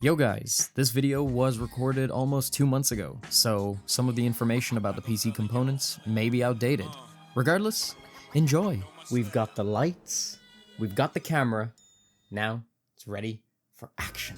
Yo guys, this video was recorded almost 2 months ago, so some of the information about the PC components may be outdated. Regardless, enjoy! We've got the lights, we've got the camera, now it's ready for action.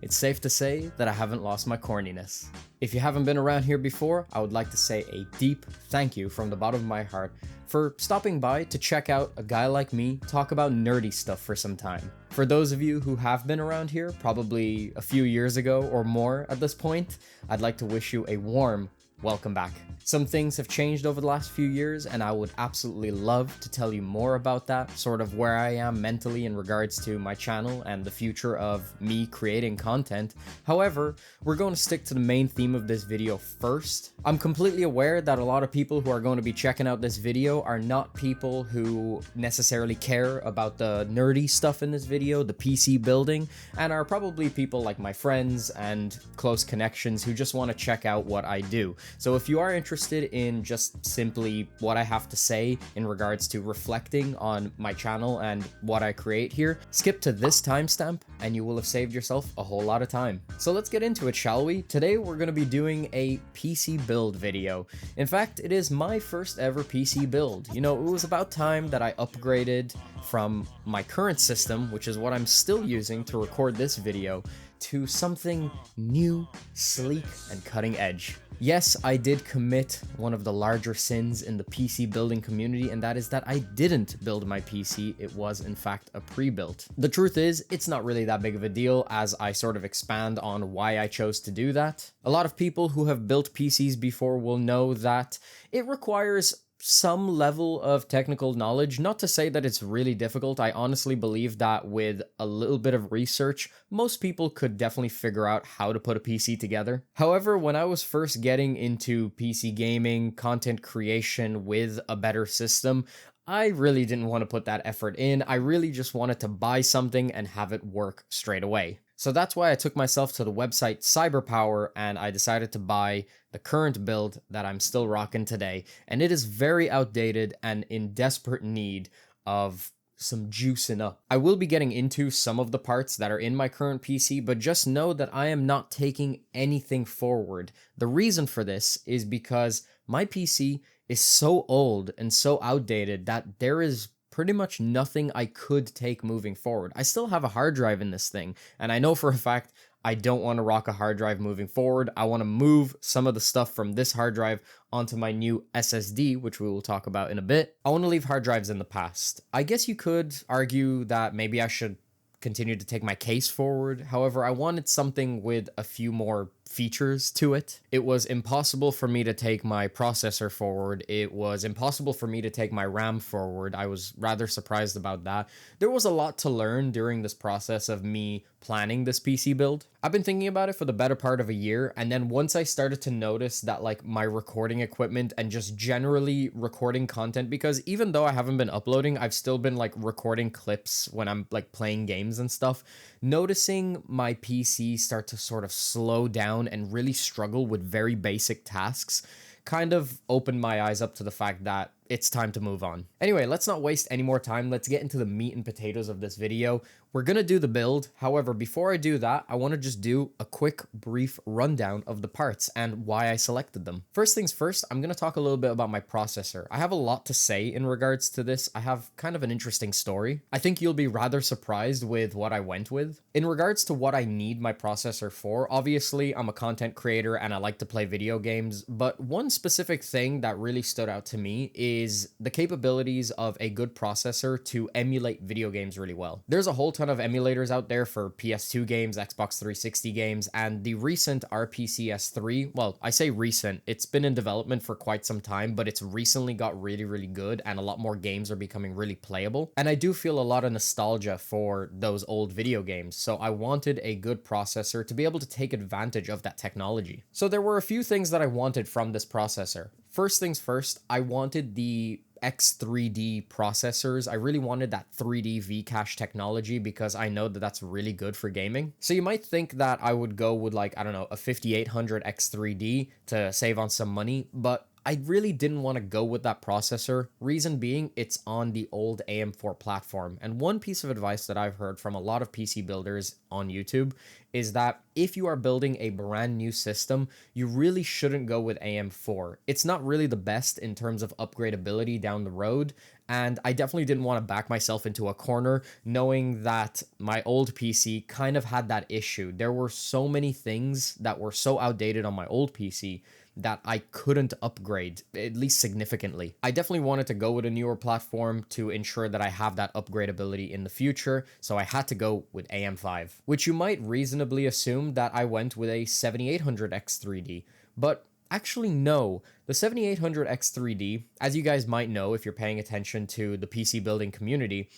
It's safe to say that I haven't lost my corniness. If you haven't been around here before, I would like to say a deep thank you from the bottom of my heart for stopping by to check out a guy like me talk about nerdy stuff for some time. For those of you who have been around here, probably a few years ago or more at this point, I'd like to wish you a warm welcome back. Some things have changed over the last few years, and I would absolutely love to tell you more about that, sort of where I am mentally in regards to my channel and the future of me creating content. However, we're going to stick to the main theme of this video first. I'm completely aware that a lot of people who are going to be checking out this video are not people who necessarily care about the nerdy stuff in this video, the PC building, and are probably people like my friends and close connections who just want to check out what I do. So if you are interested in just simply what I have to say in regards to reflecting on my channel and what I create here, skip to this timestamp and you will have saved yourself a whole lot of time. So let's get into it, shall we? Today we're going to be doing a PC build video. In fact, it is my first ever PC build. You know, it was about time that I upgraded from my current system, which is what I'm still using to record this video, to something new, sleek, and cutting edge. Yes, I did commit one of the larger sins in the PC building community, and that is that I didn't build my PC. It was in fact a pre-built. The truth is, it's not really that big of a deal as I sort of expand on why I chose to do that. A lot of people who have built PCs before will know that it requires some level of technical knowledge. Not to say that it's really difficult. I honestly believe that with a little bit of research, most people could definitely figure out how to put a PC together. However, when I was first getting into PC gaming, content creation with a better system, I really didn't want to put that effort in. I really just wanted to buy something and have it work straight away. So that's why I took myself to the website CyberPower and I decided to buy the current build that I'm still rocking today. And it is very outdated and in desperate need of some juicing up. I will be getting into some of the parts that are in my current PC, but just know that I am not taking anything forward. The reason for this is because my PC is so old and so outdated that there is pretty much nothing I could take moving forward. I still have a hard drive in this thing, and I know for a fact I don't want to rock a hard drive moving forward. I want to move some of the stuff from this hard drive onto my new SSD, which we will talk about in a bit. I want to leave hard drives in the past. I guess you could argue that maybe I should continue to take my case forward. However, I wanted something with a few more features to it. It was impossible for me to take my processor forward. It was impossible for me to take my RAM forward. I was rather surprised about that. There was a lot to learn during this process of me planning this PC build. I've been thinking about it for the better part of a year, and then once I started to notice that like my recording equipment and just generally recording content, because even though I haven't been uploading, I've still been like recording clips when I'm like playing games and stuff, noticing my PC start to sort of slow down and really struggle with very basic tasks kind of opened my eyes up to the fact that it's time to move on. Anyway, let's not waste any more time. Let's get into the meat and potatoes of this video. We're gonna do the build. However, before I do that, I want to just do a quick, brief rundown of the parts and why I selected them. First things first, I'm gonna talk a little bit about my processor. I have a lot to say in regards to this. I have kind of an interesting story. I think you'll be rather surprised with what I went with. In regards to what I need my processor for, obviously I'm a content creator and I like to play video games, but one specific thing that really stood out to me is the capabilities of a good processor to emulate video games really well. There's a whole ton of emulators out there for PS2 games, Xbox 360 games, and the recent RPCS3, well, I say recent, it's been in development for quite some time, but it's recently got really, really good, and a lot more games are becoming really playable. And I do feel a lot of nostalgia for those old video games, so I wanted a good processor to be able to take advantage of that technology. So there were a few things that I wanted from this processor. First things first, I wanted the X3D processors. I really wanted that 3D V-Cache technology because I know that that's really good for gaming. So you might think that I would go with like, I don't know, a 5800 X3D to save on some money, but I really didn't want to go with that processor. Reason being, it's on the old AM4 platform. And one piece of advice that I've heard from a lot of PC builders on YouTube is that if you are building a brand new system, you really shouldn't go with AM4. It's not really the best in terms of upgradability down the road, and I definitely didn't want to back myself into a corner knowing that my old PC kind of had that issue. There were so many things that were so outdated on my old PC that I couldn't upgrade, at least significantly. I definitely wanted to go with a newer platform to ensure that I have that upgradability in the future, so I had to go with AM5, which you might reasonably assume that I went with a 7800X3D, but actually no. The 7800X3D, as you guys might know if you're paying attention to the PC building community,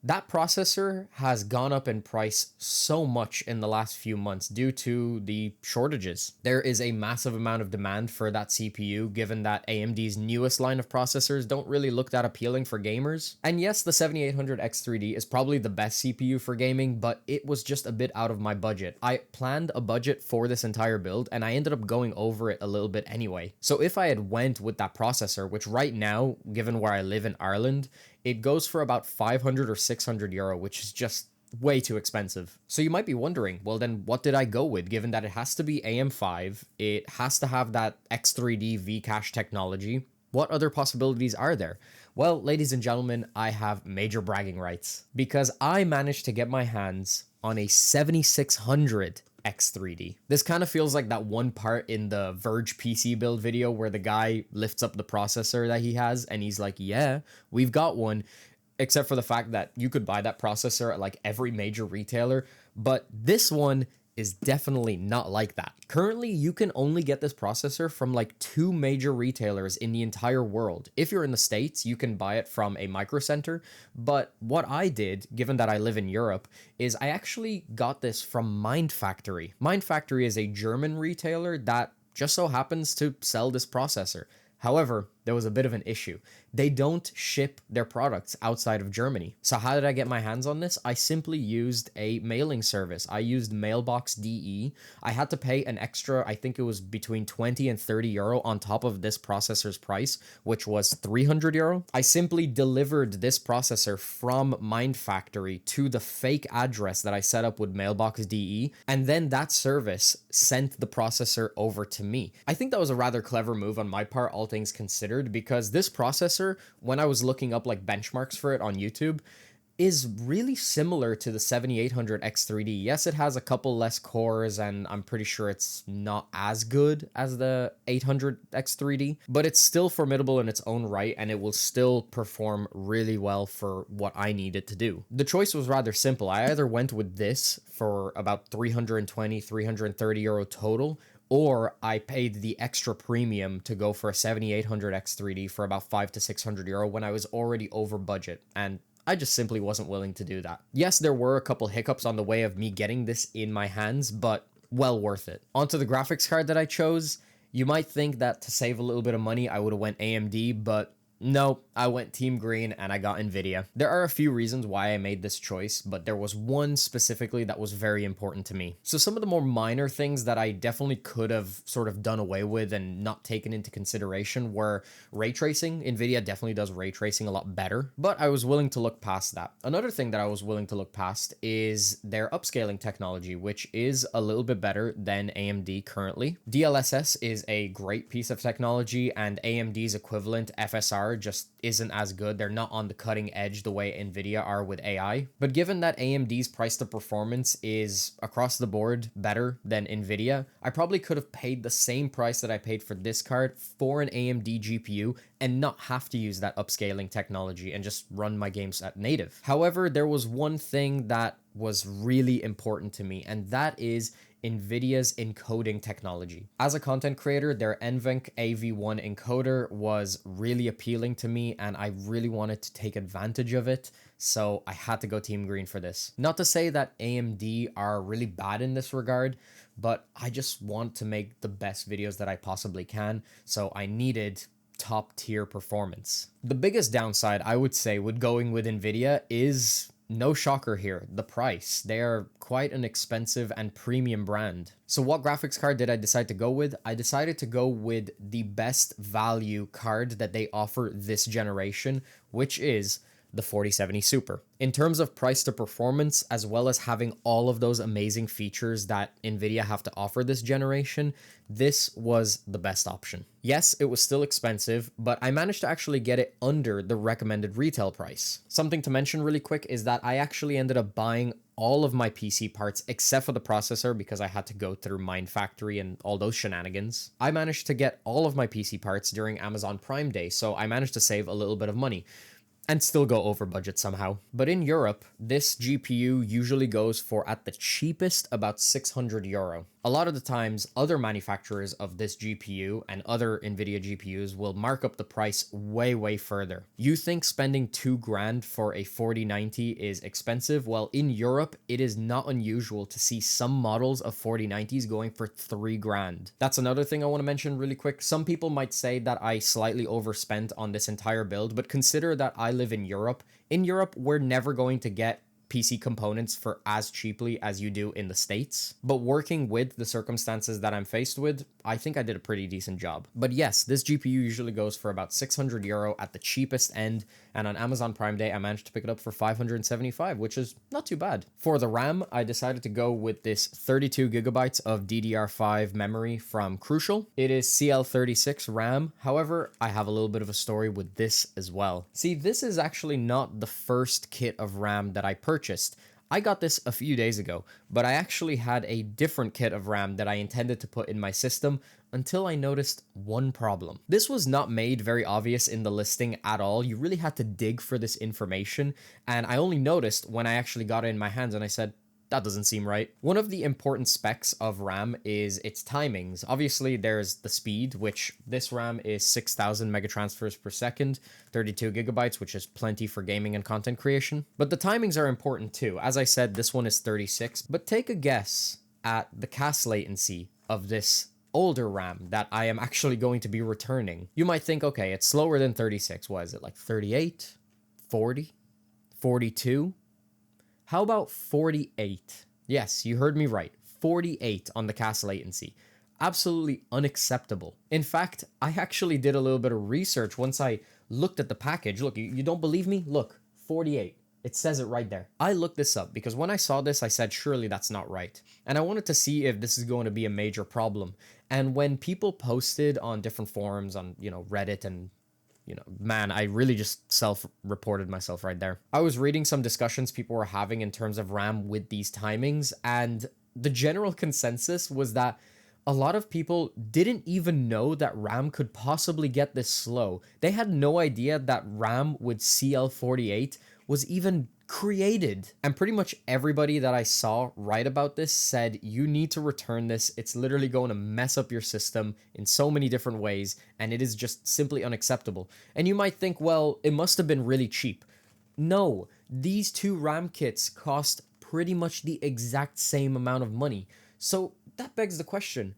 that processor has gone up in price so much in the last few months due to the shortages. There is a massive amount of demand for that CPU, given that AMD's newest line of processors don't really look that appealing for gamers. And yes, the 7800X3D is probably the best CPU for gaming, but it was just a bit out of my budget. I planned a budget for this entire build, and I ended up going over it a little bit anyway. So if I had went with that processor, which right now, given where I live in Ireland, it goes for about 500 or 600 euro, which is just way too expensive. So you might be wondering, well then what did I go with, given that it has to be AM5, it has to have that X3D V-Cache technology? What other possibilities are there? Well, ladies and gentlemen, I have major bragging rights, because I managed to get my hands on a 7600 X3D. This kind of feels like that one part in the Verge PC build video where the guy lifts up the processor that he has and he's like, yeah, we've got one, except for the fact that you could buy that processor at like every major retailer, but this one is definitely not like that. Currently, you can only get this processor from like 2 major retailers in the entire world. If you're in the States, you can buy it from a Micro Center, but what I did, given that I live in Europe, is I actually got this from Mind Factory. Mind Factory is a German retailer that just so happens to sell this processor. However, there was a bit of an issue. They don't ship their products outside of Germany. So how did I get my hands on this? I simply used a mailing service. I used Mailbox DE. I had to pay an extra, I think it was between 20 and 30 euro on top of this processor's price, which was 300 euro. I simply delivered this processor from Mind Factory to the fake address that I set up with Mailbox DE, and then that service sent the processor over to me. I think that was a rather clever move on my part, all things considered, because this processor, when I was looking up like benchmarks for it on YouTube, is really similar to the 7800X3D. Yes, it has a couple less cores, and I'm pretty sure it's not as good as the 800X3D, but it's still formidable in its own right, and it will still perform really well for what I need it to do. The choice was rather simple. I either went with this for about 320, 330 euro total, or I paid the extra premium to go for a 7800X3D for about 500 to 600 euro when I was already over budget, and I just simply wasn't willing to do that. Yes, there were a couple hiccups on the way of me getting this in my hands, but well worth it. Onto the graphics card that I chose. You might think that to save a little bit of money, I would have went AMD, but no, I went Team Green and I got Nvidia. There are a few reasons why I made this choice, but there was one specifically that was very important to me. So some of the more minor things that I definitely could have sort of done away with and not taken into consideration were ray tracing. Nvidia definitely does ray tracing a lot better, but I was willing to look past that. Another thing that I was willing to look past is their upscaling technology, which is a little bit better than AMD currently. DLSS is a great piece of technology, and AMD's equivalent FSR just isn't as good. They're not on the cutting edge the way Nvidia are with AI. But given that AMD's price to performance is across the board better than Nvidia, I probably could have paid the same price that I paid for this card for an AMD GPU and not have to use that upscaling technology and just run my games at native. However, there was one thing that was really important to me, and that is Nvidia's encoding technology. As a content creator, their NVENC AV1 encoder was really appealing to me, and I really wanted to take advantage of it, so I had to go Team Green for this. Not to say that AMD are really bad in this regard, but I just want to make the best videos that I possibly can, so I needed top tier performance. The biggest downside, I would say, with going with Nvidia is no shocker here, the price. They are quite an expensive and premium brand. So what graphics card did I decide to go with? I decided to go with the best value card that they offer this generation, which is the 4070 Super. In terms of price to performance, as well as having all of those amazing features that Nvidia have to offer this generation, this was the best option. Yes, it was still expensive, but I managed to actually get it under the recommended retail price. Something to mention really quick is that I actually ended up buying all of my PC parts except for the processor because I had to go through Mindfactory and all those shenanigans. I managed to get all of my PC parts during Amazon Prime Day, so I managed to save a little bit of money and still go over budget somehow. But in Europe, this GPU usually goes for, at the cheapest, about 600 euro. A lot of the times, other manufacturers of this GPU and other Nvidia GPUs will mark up the price way further. You think spending 2 grand for a 4090 is expensive? Well, in Europe, it is not unusual to see some models of 4090s going for 3 grand. That's another thing I want to mention really quick. Some people might say that I slightly overspent on this entire build, but consider that I live in Europe. In Europe, we're never going to get PC components for as cheaply as you do in the States. But working with the circumstances that I'm faced with, I think I did a pretty decent job. But yes, this GPU usually goes for about 600 euro at the cheapest end, and on Amazon Prime Day, I managed to pick it up for 575, which is not too bad. For the RAM, I decided to go with this 32 gigabytes of DDR5 memory from Crucial. It is CL36 RAM. However, I have a little bit of a story with this as well. See, this is actually not the first kit of RAM that I purchased. I got this a few days ago, but I actually had a different kit of RAM that I intended to put in my system until I noticed one problem. This was not made very obvious in the listing at all. You really had to dig for this information, and I only noticed when I actually got it in my hands and I said, that doesn't seem right. One of the important specs of RAM is its timings. Obviously, there's the speed, which this RAM is 6,000 megatransfers per second, 32 gigabytes, which is plenty for gaming and content creation. But the timings are important too. As I said, this one is 36, but take a guess at the CAS latency of this older RAM that I am actually going to be returning. You might think, okay, it's slower than 36. What is it, like 38, 40, 42? How about 48? Yes, you heard me right. 48 on the CAS latency. Absolutely unacceptable. In fact, I actually did a little bit of research once I looked at the package. Look, you don't believe me? Look, 48. It says it right there. I looked this up because when I saw this, I said, surely that's not right. And I wanted to see if this is going to be a major problem. And when people posted on different forums on, Reddit and man, I really just self-reported myself right there. I was reading some discussions people were having in terms of RAM with these timings, and the general consensus was that a lot of people didn't even know that RAM could possibly get this slow. They had no idea that RAM with CL48 was even created. And pretty much everybody that I saw write about this said, you need to return this. It's literally going to mess up your system in so many different ways, and it is just simply unacceptable. And you might think, well, it must have been really cheap. No, these two RAM kits cost pretty much the exact same amount of money. So that begs the question,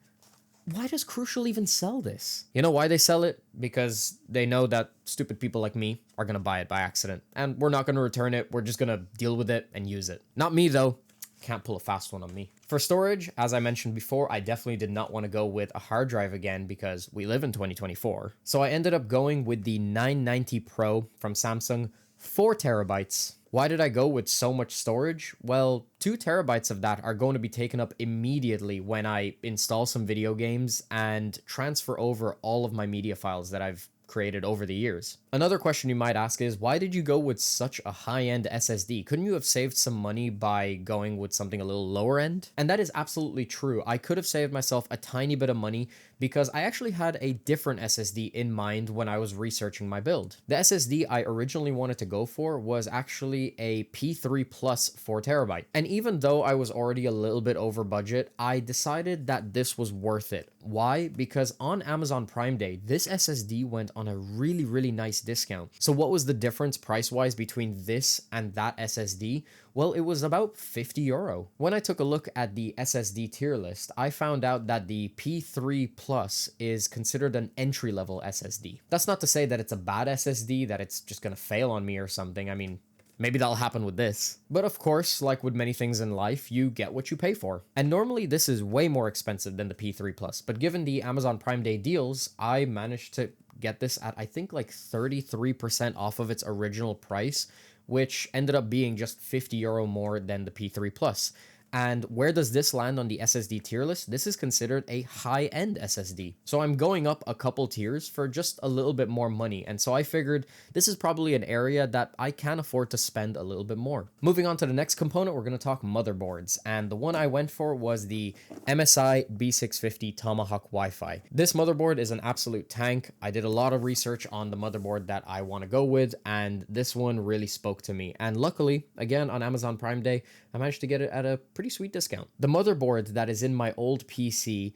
why does Crucial even sell this? You know why they sell it? Because they know that stupid people like me are going to buy it by accident. And we're not going to return it. We're just going to deal with it and use it. Not me, though. Can't pull a fast one on me. For storage, as I mentioned before, I definitely did not want to go with a hard drive again because we live in 2024. So I ended up going with the 990 Pro from Samsung, 4 terabytes. Why did I go with so much storage? Well, 2 terabytes of that are going to be taken up immediately when I install some video games and transfer over all of my media files that I've created over the years. Another question you might ask is, why did you go with such a high-end SSD? Couldn't you have saved some money by going with something a little lower end? And that is absolutely true. I could have saved myself a tiny bit of money because I actually had a different SSD in mind when I was researching my build. The SSD I originally wanted to go for was actually a P3 Plus 4 terabyte. And even though I was already a little bit over budget, I decided that this was worth it. Why? Because on Amazon Prime Day, this SSD went on a really nice discount. So what was the difference price-wise between this and that SSD? Well, it was about 50 euro. When I took a look at the SSD tier list, I found out that the P3 Plus is considered an entry-level SSD. That's not to say that it's a bad SSD, that it's just gonna fail on me or something. I mean, Maybe that'll happen with this. But of course, like with many things in life, you get what you pay for. And normally this is way more expensive than the P3 Plus, but given the Amazon Prime Day deals, I managed to get this at I think like 33% off of its original price, which ended up being just €50 more than the P3 Plus. And where does this land on the SSD tier list? This is considered a high-end SSD. So I'm going up a couple tiers for just a little bit more money. And so I figured this is probably an area that I can afford to spend a little bit more. Moving on to the next component, we're going to talk motherboards. And the one I went for was the MSI B650 Tomahawk Wi-Fi. This motherboard is an absolute tank. I did a lot of research on the motherboard that I want to go with, and this one really spoke to me. And luckily, again, on Amazon Prime Day, I managed to get it at a pretty sweet discount. The motherboard that is in my old PC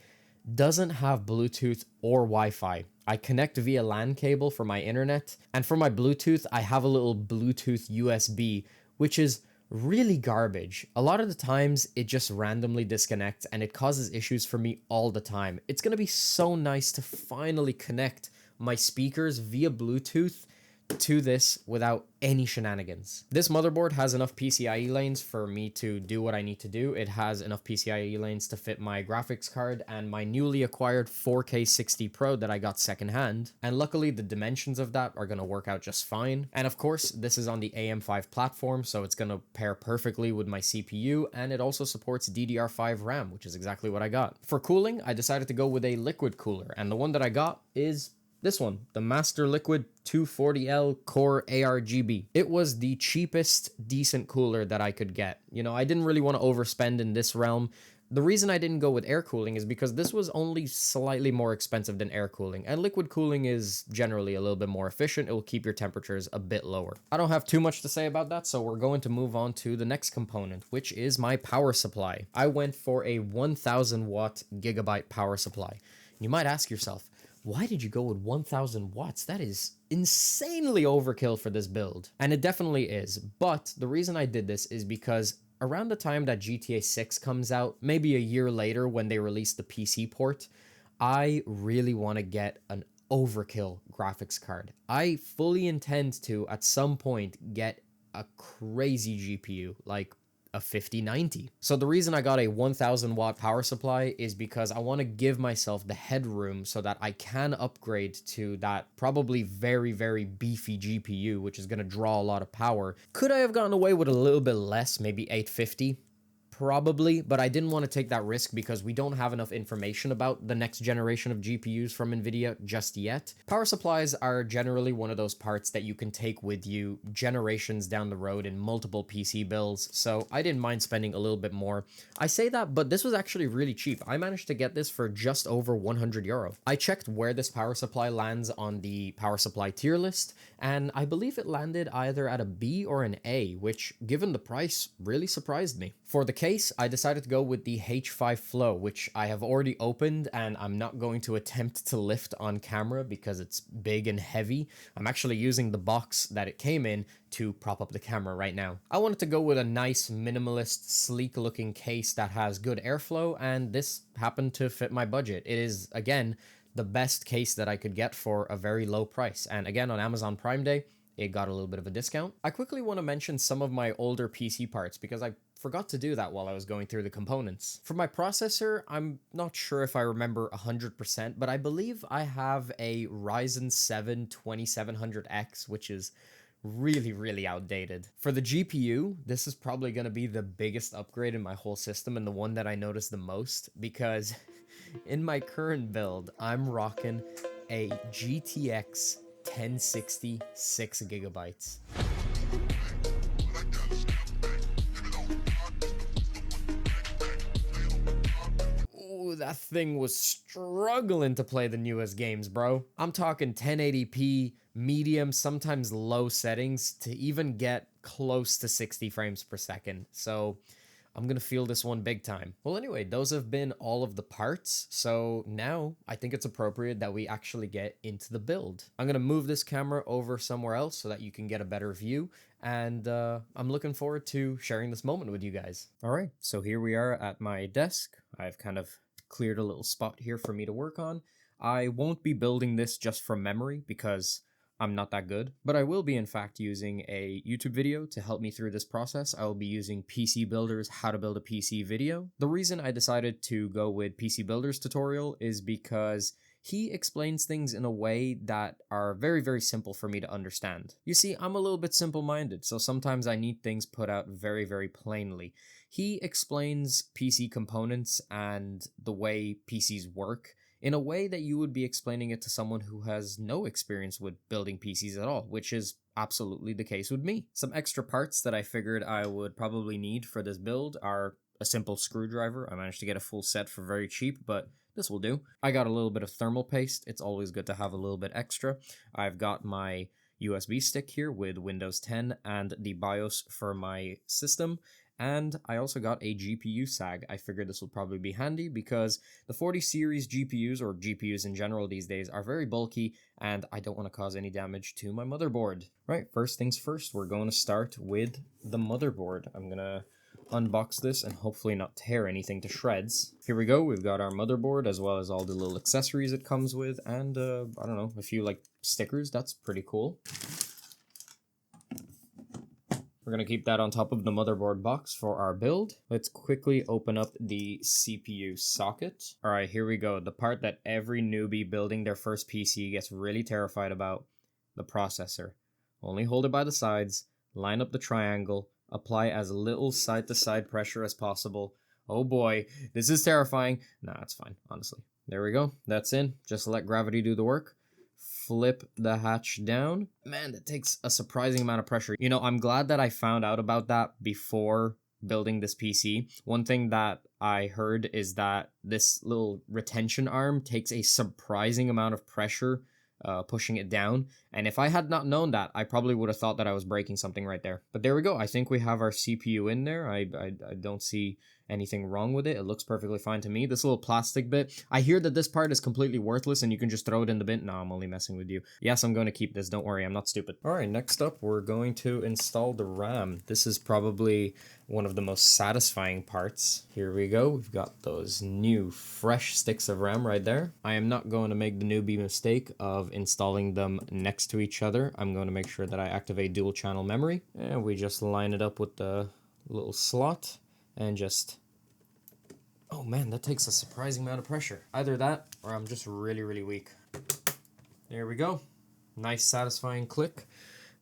doesn't have Bluetooth or Wi-Fi. I connect via LAN cable for my internet, and for my Bluetooth, I have a little Bluetooth USB, which is really garbage. A lot of the times, it just randomly disconnects, and it causes issues for me all the time. It's gonna be so nice to finally connect my speakers via Bluetooth to this without any shenanigans. This motherboard has enough PCIe lanes for me to do what I need to do. It has enough PCIe lanes to fit my graphics card and my newly acquired 4K 60 Pro that I got secondhand. And luckily the dimensions of that are going to work out just fine. And of course, this is on the AM5 platform, so it's going to pair perfectly with my CPU, and it also supports DDR5 RAM, which is exactly what I got. For cooling, I decided to go with a liquid cooler, and the one that I got is this one, the Master Liquid 240L Core ARGB. It was the cheapest decent cooler that I could get. You know, I didn't really want to overspend in this realm. The reason I didn't go with air cooling is because this was only slightly more expensive than air cooling, and liquid cooling is generally a little bit more efficient. It will keep your temperatures a bit lower. I don't have too much to say about that, so we're going to move on to the next component, which is my power supply. I went for a 1000 watt gigabyte power supply. You might ask yourself, why did you go with 1000 watts? That is insanely overkill for this build. And it definitely is. But the reason I did this is because around the time that GTA 6 comes out, maybe a year later when they release the PC port, I really want to get an overkill graphics card. I fully intend to, at some point, get a crazy GPU, like a 5090. So the reason I got a 1000 watt power supply is because I want to give myself the headroom so that I can upgrade to that probably very, very beefy GPU, which is going to draw a lot of power. Could I have gotten away with a little bit less, maybe 850? Probably, but I didn't want to take that risk because we don't have enough information about the next generation of GPUs from NVIDIA just yet. Power supplies are generally one of those parts that you can take with you generations down the road in multiple PC builds, so I didn't mind spending a little bit more. I say that, but this was actually really cheap. I managed to get this for just over €100. I checked where this power supply lands on the power supply tier list, and I believe it landed either at a B or an A, which, given the price, really surprised me. For the case, I decided to go with the H5 Flow, which I have already opened and I'm not going to attempt to lift on camera because it's big and heavy. I'm actually using the box that it came in to prop up the camera right now. I wanted to go with a nice, minimalist, sleek looking case that has good airflow, and this happened to fit my budget. It is, again, the best case that I could get for a very low price. And again, on Amazon Prime Day, it got a little bit of a discount. I quickly want to mention some of my older PC parts because I forgot to do that while I was going through the components. For my processor, I'm not sure if I remember 100%, but I believe I have a Ryzen 7 2700X, which is really, really outdated. For the GPU, this is probably going to be the biggest upgrade in my whole system and the one that I noticed the most because in my current build, I'm rocking a GTX 1060 6GB. Ooh, that thing was struggling to play the newest games, bro. I'm talking 1080p, medium, sometimes low settings to even get close to 60 frames per second. So I'm gonna feel this one big time. Well, anyway, those have been all of the parts, so now I think it's appropriate that we actually get into the build. I'm gonna move this camera over somewhere else so that you can get a better view, and I'm looking forward to sharing this moment with you guys. All right, so here we are at my desk. I've kind of cleared a little spot here for me to work on. I won't be building this just from memory because I'm not that good, but I will be in fact using a YouTube video to help me through this process. I will be using PC Builder's How to Build a PC video. The reason I decided to go with PC Builder's tutorial is because he explains things in a way that are very, very simple for me to understand. You see, I'm a little bit simple-minded, so sometimes I need things put out very, very plainly. He explains PC components and the way PCs work in a way that you would be explaining it to someone who has no experience with building PCs at all, which is absolutely the case with me. Some extra parts that I figured I would probably need for this build are a simple screwdriver. I managed to get a full set for very cheap, but this will do. I got a little bit of thermal paste. It's always good to have a little bit extra. I've got my USB stick here with Windows 10 and the BIOS for my system. And I also got a GPU sag. I figured this will probably be handy because the 40 series GPUs, or GPUs in general these days, are very bulky and I don't want to cause any damage to my motherboard. Right, first things first, we're going to start with the motherboard. I'm going to unbox this and hopefully not tear anything to shreds. Here we go, we've got our motherboard as well as all the little accessories it comes with and I don't know, a few like stickers. That's pretty cool. We're going to keep that on top of the motherboard box for our build. Let's quickly open up the CPU socket. All right, here we go. The part that every newbie building their first PC gets really terrified about, the processor. Only hold it by the sides, line up the triangle, apply as little side-to-side pressure as possible. Oh boy, this is terrifying. Nah, it's fine, honestly. There we go. That's in. Just let gravity do the work. Flip the hatch down. Man, that takes a surprising amount of pressure. You know, I'm glad that I found out about that before building this PC. One thing that I heard is that this little retention arm takes a surprising amount of pressure pushing it down. And if I had not known that, I probably would have thought that I was breaking something right there. But there we go. I think we have our CPU in there. I don't see anything wrong with it. It looks perfectly fine to me. This little plastic bit, I hear that this part is completely worthless and you can just throw it in the bin. No, I'm only messing with you. Yes, I'm going to keep this. Don't worry, I'm not stupid. All right, next up, we're going to install the RAM. This is probably one of the most satisfying parts. Here we go. We've got those new fresh sticks of RAM right there. I am not going to make the newbie mistake of installing them next to each other. I'm going to make sure that I activate dual channel memory, and we just line it up with the little slot and just, oh man, that takes a surprising amount of pressure. Either that or I'm just really, really weak. There we go. Nice satisfying click,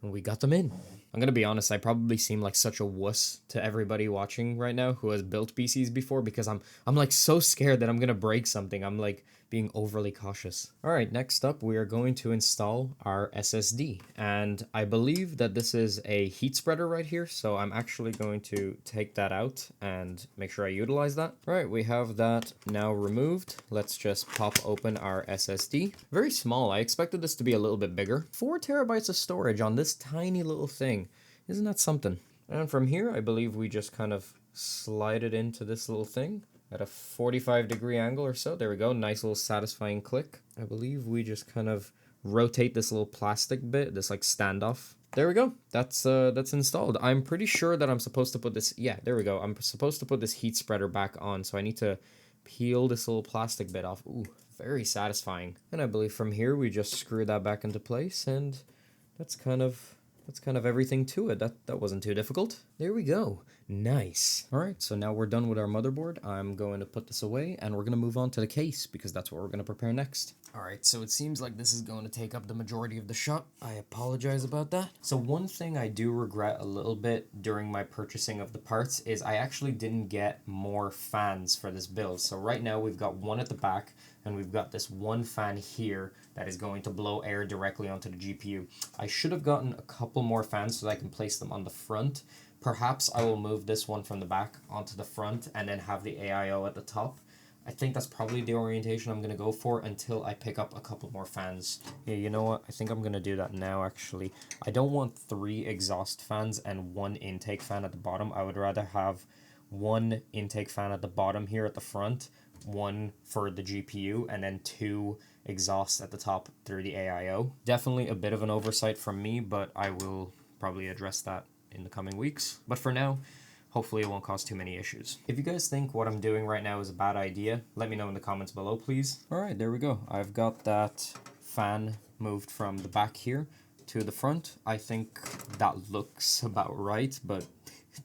and we got them in. I'm gonna be honest, I probably seem like such a wuss to everybody watching right now who has built PCs before because I'm like so scared that I'm gonna break something. I'm like being overly cautious. All right, next up we are going to install our SSD, and I believe that this is a heat spreader right here, so I'm actually going to take that out and make sure I utilize that. All right, we have that now removed. Let's just pop open our SSD. Very small. I expected this to be a little bit bigger. 4 terabytes of storage on this tiny little thing. Isn't that something? And from here, I believe we just kind of slide it into this little thing at a 45-degree angle or so. There we go. Nice little satisfying click. I believe we just kind of rotate this little plastic bit, this like standoff. There we go. That's installed. I'm pretty sure that I'm supposed to put this, yeah, there we go. I'm supposed to put this heat spreader back on, so I need to peel this little plastic bit off. Ooh, very satisfying. And I believe from here we just screw that back into place, and that's kind of everything to it. That wasn't too difficult. There we go. Nice. All right, so now we're done with our motherboard. I'm going to put this away and we're going to move on to the case because that's what we're going to prepare next. All right, so it seems like this is going to take up the majority of the shot. I apologize about that. So one thing I do regret a little bit during my purchasing of the parts is I actually didn't get more fans for this build. So right now we've got one at the back and we've got this one fan here that is going to blow air directly onto the GPU. I should have gotten a couple more fans so that I can place them on the front. Perhaps I will move this one from the back onto the front and then have the AIO at the top. I think that's probably the orientation I'm going to go for until I pick up a couple more fans. Yeah, you know what? I think I'm going to do that now, actually. I don't want 3 exhaust fans and 1 intake fan at the bottom. I would rather have 1 intake fan at the bottom here at the front, 1 for the GPU, and then 2 exhausts at the top through the AIO. Definitely a bit of an oversight from me, but I will probably address that in the coming weeks. But for now, hopefully it won't cause too many issues. If you guys think what I'm doing right now is a bad idea, let me know in the comments below, please. All right, there we go. I've got that fan moved from the back here to the front. I think that looks about right, but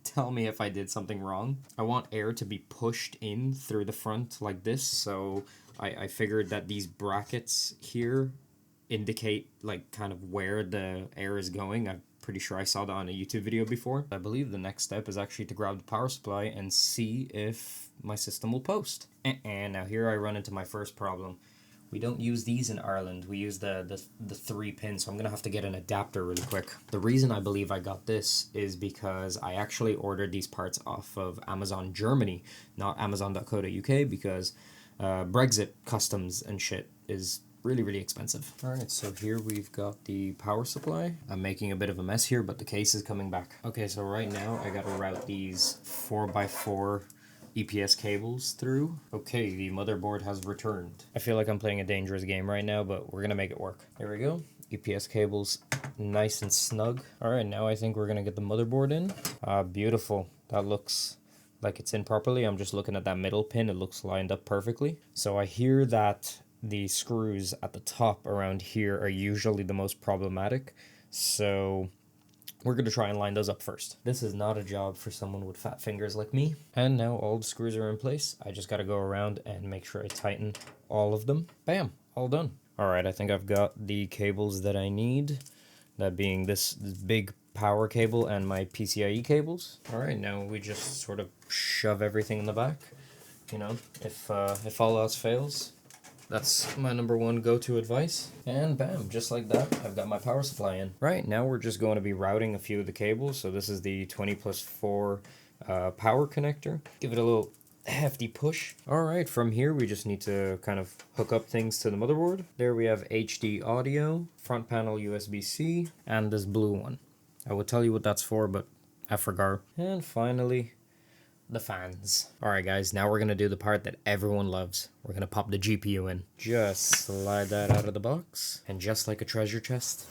tell me if I did something wrong. I want air to be pushed in through the front like this, so I figured that these brackets here indicate like kind of where the air is going. I'm pretty sure I saw that on a YouTube video before. I believe the next step is actually to grab the power supply and see if my system will post. And now here I run into my first problem. We don't use these in Ireland. We use the 3 pins, so I'm gonna have to get an adapter really quick. The reason I believe I got this is because I actually ordered these parts off of Amazon Germany, not Amazon.co.uk, because Brexit customs and shit is really expensive. Alright, so here we've got the power supply. I'm making a bit of a mess here, but the case is coming back. Okay, so right now I gotta route these 4x4 EPS cables through. Okay, the motherboard has returned. I feel like I'm playing a dangerous game right now, but we're gonna make it work. There we go. EPS cables nice and snug. Alright, now I think we're gonna get the motherboard in. Beautiful. That looks like it's in properly. I'm just looking at that middle pin. It looks lined up perfectly. So I hear that the screws at the top around here are usually the most problematic. So we're going to try and line those up first. This is not a job for someone with fat fingers like me. And now all the screws are in place. I just got to go around and make sure I tighten all of them. Bam, all done. All right, I think I've got the cables that I need. That being this big power cable and my PCIe cables. All right, now we just sort of shove everything in the back. You know, if all else fails, that's my number one go-to advice. And bam, just like that, I've got my power supply in. Right, now we're just going to be routing a few of the cables. So this is the 20+4 power connector. Give it a little hefty push. All right, from here we just need to kind of hook up things to the motherboard. There we have HD audio, front panel USB-C, and this blue one. I will tell you what that's for, but I forgot. And finally, the fans. Alright guys, now we're gonna do the part that everyone loves. We're gonna pop the GPU in. Just slide that out of the box. And just like a treasure chest,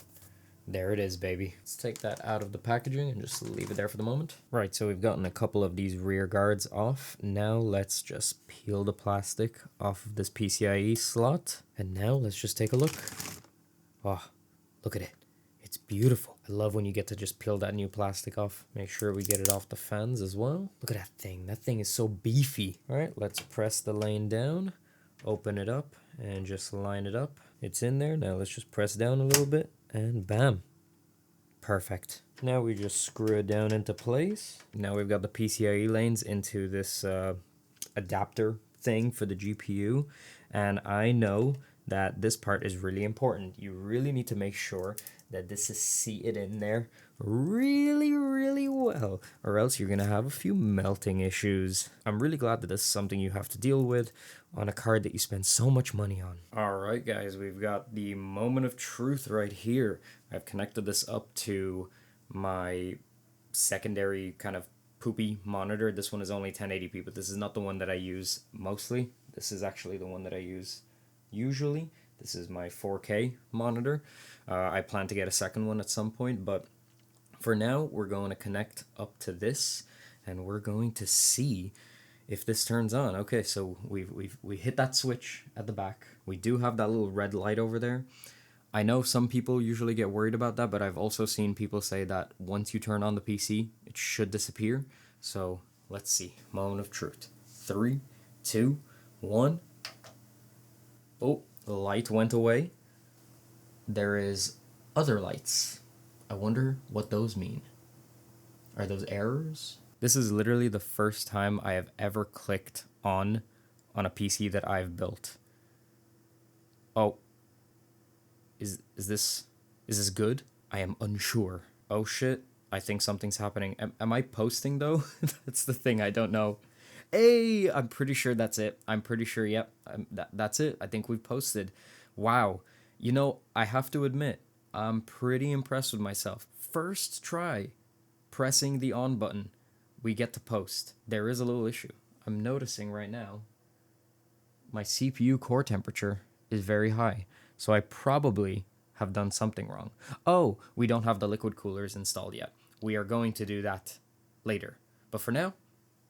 there it is, baby. Let's take that out of the packaging and just leave it there for the moment. Right, so we've gotten a couple of these rear guards off. Now let's just peel the plastic off of this PCIe slot. And now let's just take a look. Oh, look at it. It's beautiful. I love when you get to just peel that new plastic off. Make sure we get it off the fans as well. Look at that thing. That thing is so beefy. All right, let's press the lane down, open it up, and just line it up. It's in there. Now let's just press down a little bit, and bam. Perfect. Now we just screw it down into place. Now we've got the PCIe lanes into this adapter thing for the GPU. And I know that this part is really important. You really need to make sure that this is seated in there really well, or else you're gonna have a few melting issues. I'm really glad that this is something you have to deal with on a card that you spend so much money on. Alright guys, we've got the moment of truth right here. I've connected this up to my secondary kind of poopy monitor. This one is only 1080p, but this is not the one that I use mostly. This is actually the one that I use usually. This is my 4K monitor. I plan to get a second one at some point, but for now we're going to connect up to this and we're going to see if this turns on. Okay, so we hit that switch at the back. We do have that little red light over there. I know some people usually get worried about that, but I've also seen people say that once you turn on the PC, it should disappear. So let's see. Moment of truth. 3, 2, 1. Oh, the light went away. There is other lights. I wonder what those mean. Are those errors? This is literally the first time I have ever clicked on a PC that I've built. Oh. Is this good? I am unsure. Oh shit. I think something's happening. Am I posting though? That's the thing, I don't know. Hey, I'm pretty sure that's it. I'm pretty sure, yep. That's it. I think we've posted. Wow. You know, I have to admit, I'm pretty impressed with myself. First try, pressing the on button, we get to post. There is a little issue. I'm noticing right now, my CPU core temperature is very high. So I probably have done something wrong. Oh, we don't have the liquid coolers installed yet. We are going to do that later. But for now,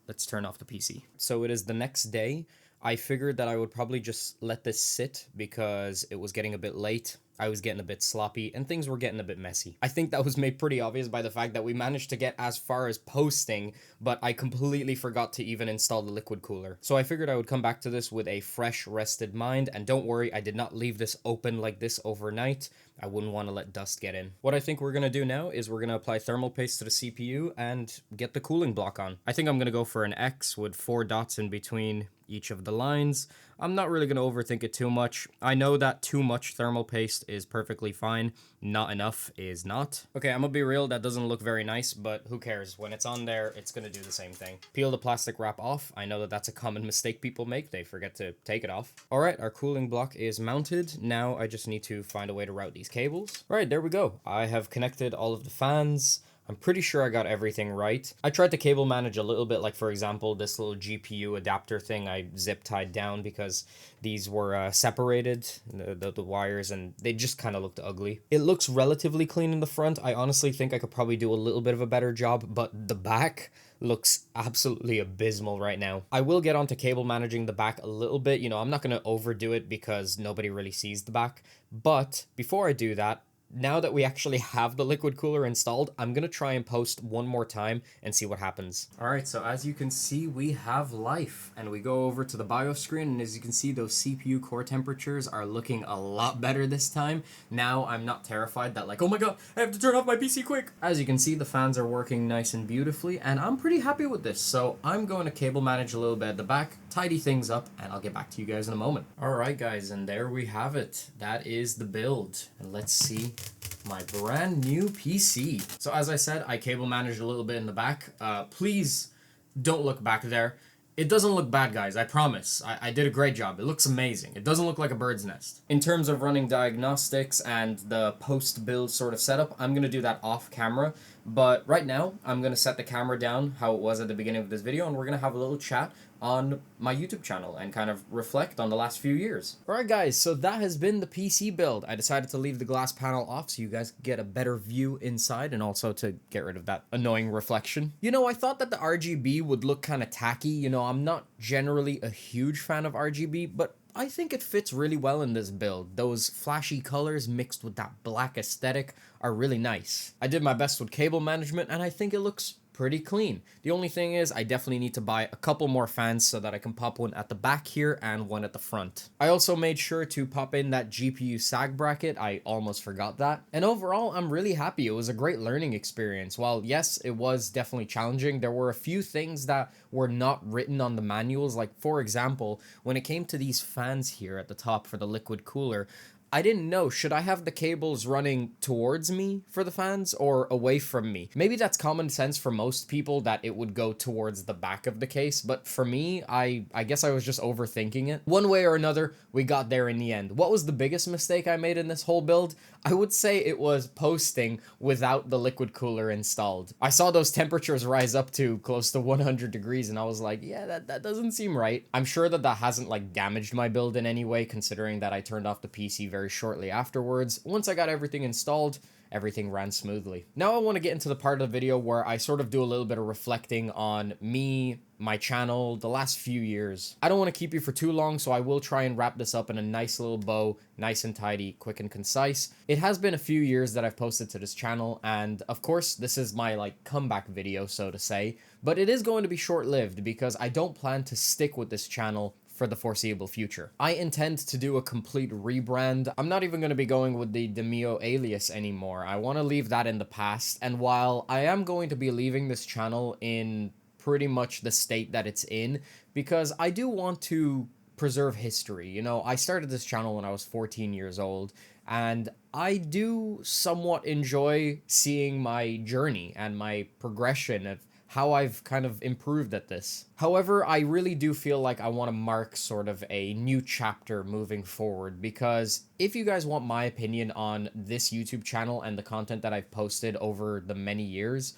let's turn off the PC. So it is the next day. I figured that I would probably just let this sit because it was getting a bit late. I was getting a bit sloppy and things were getting a bit messy. I think that was made pretty obvious by the fact that we managed to get as far as posting, but I completely forgot to even install the liquid cooler. So I figured I would come back to this with a fresh, rested mind, and don't worry, I did not leave this open like this overnight. I wouldn't want to let dust get in. What I think we're going to do now is we're going to apply thermal paste to the CPU and get the cooling block on. I think I'm going to go for an X with 4 dots in between each of the lines. I'm not really going to overthink it too much. I know that too much thermal paste is perfectly fine. Not enough is not. Okay, I'm gonna be real, that doesn't look very nice, but who cares? When it's on there, it's gonna do the same thing. Peel the plastic wrap off. I know that that's a common mistake people make. They forget to take it off. All right, our cooling block is mounted. Now I just need to find a way to route these cables. All right, there we go. I have connected all of the fans. I'm pretty sure I got everything right. I tried to cable manage a little bit, like for example, this little GPU adapter thing I zip tied down because these were separated, the wires, and they just kind of looked ugly. It looks relatively clean in the front. I honestly think I could probably do a little bit of a better job, but the back looks absolutely abysmal right now. I will get onto cable managing the back a little bit. You know, I'm not going to overdo it because nobody really sees the back. But before I do that, now that we actually have the liquid cooler installed, I'm going to try and post one more time and see what happens. All right, so as you can see, we have life. And we go over to the BIOS screen, and as you can see, those CPU core temperatures are looking a lot better this time. Now I'm not terrified that like, oh my god, I have to turn off my PC quick. As you can see, the fans are working nice and beautifully, and I'm pretty happy with this. So I'm going to cable manage a little bit at the back, tidy things up, and I'll get back to you guys in a moment. All right, guys, and there we have it. That is the build. And let's see my brand new PC. So as I said, I cable managed a little bit in the back. Please don't look back there. It doesn't look bad, guys, I promise. I did a great job. It looks amazing. It doesn't look like a bird's nest. In terms of running diagnostics and the post-build sort of setup, I'm gonna do that off camera. But right now, I'm gonna set the camera down how it was at the beginning of this video, and we're gonna have a little chat on my YouTube channel and kind of reflect on the last few years. Alright guys, so that has been the PC build. I decided to leave the glass panel off so you guys get a better view inside and also to get rid of that annoying reflection. You know, I thought that the RGB would look kind of tacky. You know, I'm not generally a huge fan of RGB, but I think it fits really well in this build. Those flashy colors mixed with that black aesthetic are really nice. I did my best with cable management and I think it looks pretty clean. The only thing is I definitely need to buy a couple more fans so that I can pop one at the back here and one at the front. I also made sure to pop in that GPU sag bracket. I almost forgot that. And overall, I'm really happy. It was a great learning experience. While yes, it was definitely challenging, there were a few things that were not written on the manuals. Like for example, when it came to these fans here at the top for the liquid cooler, I didn't know, should I have the cables running towards me for the fans or away from me? Maybe that's common sense for most people that it would go towards the back of the case, but for me, I guess I was just overthinking it. One way or another, we got there in the end. What was the biggest mistake I made in this whole build? I would say it was posting without the liquid cooler installed. I saw those temperatures rise up to close to 100 degrees and I was like, yeah, that doesn't seem right. I'm sure that hasn't like damaged my build in any way, considering that I turned off the PC very shortly afterwards. Once I got everything installed, everything ran smoothly. Now I want to get into the part of the video where I sort of do a little bit of reflecting on me, my channel, the last few years. I don't want to keep you for too long, so I will try and wrap this up in a nice little bow, nice and tidy, quick and concise. It has been a few years that I've posted to this channel, and of course, this is my like comeback video, so to say, but it is going to be short-lived because I don't plan to stick with this channel for the foreseeable future. I intend to do a complete rebrand. I'm not even going to be going with the Demio alias anymore. I want to leave that in the past, and while I am going to be leaving this channel in pretty much the state that it's in, because I do want to preserve history. You know, I started this channel when I was 14 years old, and I do somewhat enjoy seeing my journey and my progression of how I've kind of improved at this. However, I really do feel like I want to mark sort of a new chapter moving forward, because if you guys want my opinion on this YouTube channel and the content that I've posted over the many years,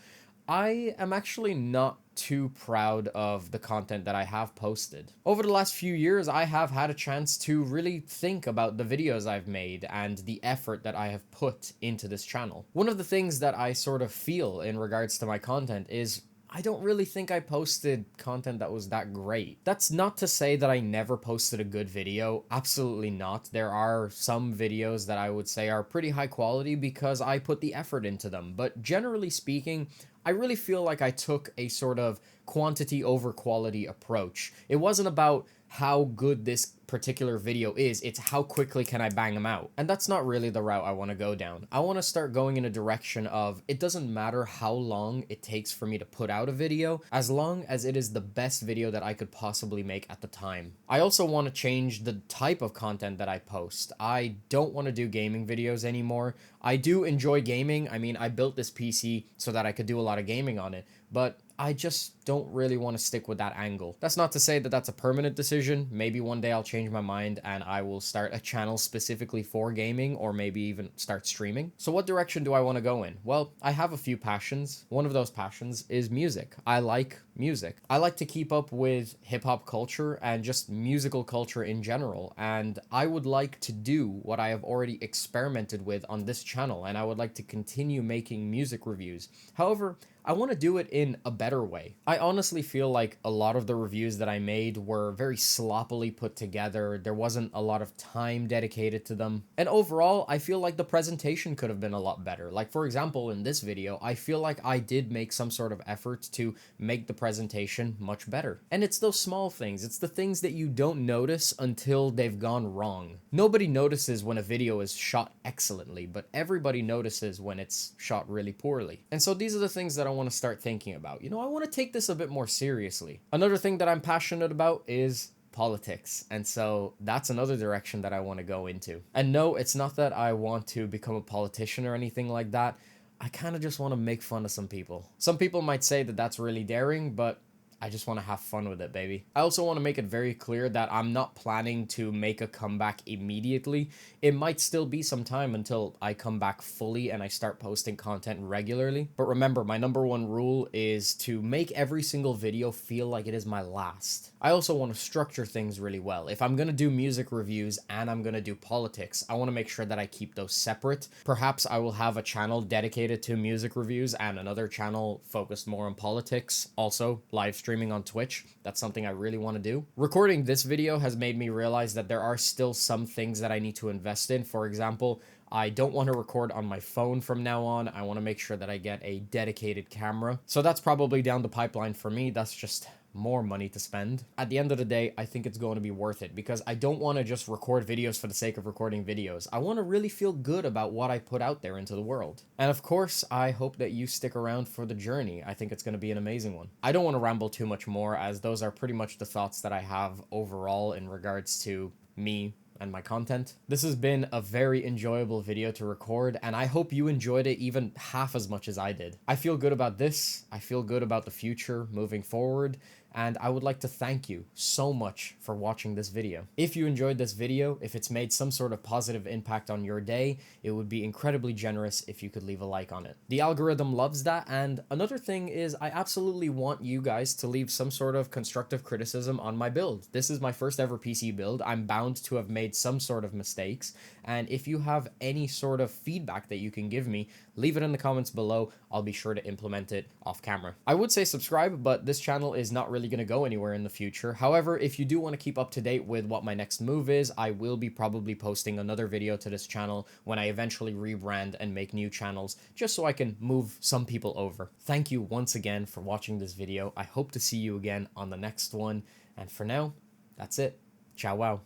I am actually not too proud of the content that I have posted. Over the last few years, I have had a chance to really think about the videos I've made and the effort that I have put into this channel. One of the things that I sort of feel in regards to my content is I don't really think I posted content that was that great. That's not to say that I never posted a good video. Absolutely not. There are some videos that I would say are pretty high quality because I put the effort into them. But generally speaking, I really feel like I took a sort of quantity over quality approach. It wasn't about how good this particular video is, it's how quickly can I bang them out. And that's not really the route I want to go down. I want to start going in a direction of it doesn't matter how long it takes for me to put out a video, as long as it is the best video that I could possibly make at the time. I also want to change the type of content that I post. I don't want to do gaming videos anymore. I do enjoy gaming. I mean, I built this PC so that I could do a lot of gaming on it, but I just don't really want to stick with that angle. That's not to say that that's a permanent decision. Maybe one day I'll change my mind and I will start a channel specifically for gaming, or maybe even start streaming. So what direction do I want to go in? Well, I have a few passions. One of those passions is music. I like music. I like to keep up with hip-hop culture and just musical culture in general, and I would like to do what I have already experimented with on this channel, and I would like to continue making music reviews. However, I want to do it in a better way. I honestly feel like a lot of the reviews that I made were very sloppily put together. There wasn't a lot of time dedicated to them. And overall, I feel like the presentation could have been a lot better. Like, for example, in this video, I feel like I did make some sort of effort to make the presentation much better. And it's those small things. It's the things that you don't notice until they've gone wrong. Nobody notices when a video is shot excellently, but everybody notices when it's shot really poorly. And so these are the things that I want to start thinking about. You know, I want to take this a bit more seriously. Another thing that I'm passionate about is politics, and so that's another direction that I want to go into. And no, it's not that I want to become a politician or anything like that. I kind of just want to make fun of some people. Some people might say that that's really daring, but I just want to have fun with it, baby. I also want to make it very clear that I'm not planning to make a comeback immediately. It might still be some time until I come back fully and I start posting content regularly. But remember, my #1 rule is to make every single video feel like it is my last. I also want to structure things really well. If I'm going to do music reviews and I'm going to do politics, I want to make sure that I keep those separate. Perhaps I will have a channel dedicated to music reviews and another channel focused more on politics. Also, live streaming on Twitch. That's something I really want to do. Recording this video has made me realize that there are still some things that I need to invest in. For example, I don't want to record on my phone from now on. I want to make sure that I get a dedicated camera. So that's probably down the pipeline for me. That's just more money to spend. At the end of the day, I think it's going to be worth it because I don't want to just record videos for the sake of recording videos. I want to really feel good about what I put out there into the world. And of course, I hope that you stick around for the journey. I think it's going to be an amazing one. I don't want to ramble too much more, as those are pretty much the thoughts that I have overall in regards to me and my content. This has been a very enjoyable video to record, and I hope you enjoyed it even half as much as I did. I feel good about this. I feel good about the future moving forward, and I would like to thank you so much for watching this video. If you enjoyed this video, if it's made some sort of positive impact on your day, it would be incredibly generous if you could leave a like on it. The algorithm loves that, and another thing is I absolutely want you guys to leave some sort of constructive criticism on my build. This is my first ever PC build. I'm bound to have made some sort of mistakes, and if you have any sort of feedback that you can give me, leave it in the comments below. I'll be sure to implement it off camera. I would say subscribe, but this channel is not really going to go anywhere in the future. However, if you do want to keep up to date with what my next move is, I will be probably posting another video to this channel when I eventually rebrand and make new channels, just so I can move some people over. Thank you once again for watching this video. I hope to see you again on the next one, and for now, that's it. Ciao wow.